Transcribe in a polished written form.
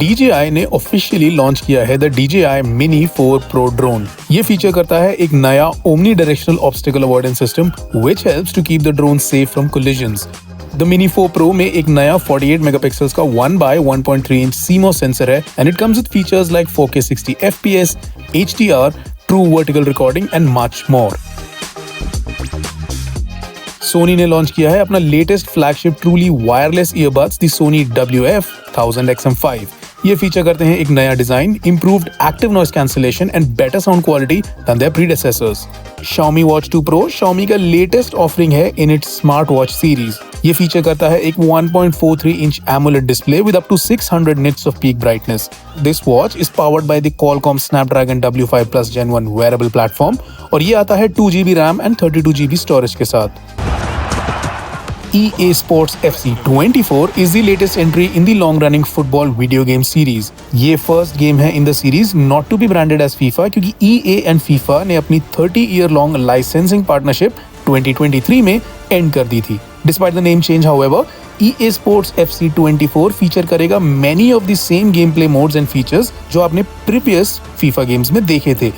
DJI ने officially launch किया है the DJI Mini 4 Pro drone. ये फीचर करता है एक नया omnidirectional obstacle avoidance system which helps to keep the drone safe from collisions. The Mini 4 Pro में एक नया 48 मेगापिक्सल्स का 1x1.3 इंच CMOS सेंसर है and it comes with features like 4K 60 FPS, HDR, true vertical recording and much more. Sony ने launch किया है अपना latest flagship truly wireless earbuds the Sony WF-1000XM5। ये फीचर करते हैं एक नया design, improved active noise cancellation and better sound quality than their predecessors. Xiaomi Watch 2 Pro Xiaomi का लेटेस्ट ऑफरिंग है इन इट्स स्मार्टवॉच सीरीज। ये फीचर करता है एक 1.43 inch AMOLED display with up to 600 nits of peak brightness. This watch is powered by the Qualcomm Snapdragon W5 Plus Gen 1 wearable platform और ये आता है 2GB RAM and 32GB storage के साथ। EA Sports FC24 is the latest entry in the long-running football video game series. ये first game है in the series not to be branded as FIFA क्योंकि EA and FIFA ने अपनी 30-year-long licensing partnership 2023 में and कर दी थी। Despite the name change, however, EA Sports FC24 feature करेगा many of the same gameplay modes and features जो आपने previous FIFA games में देखे थे।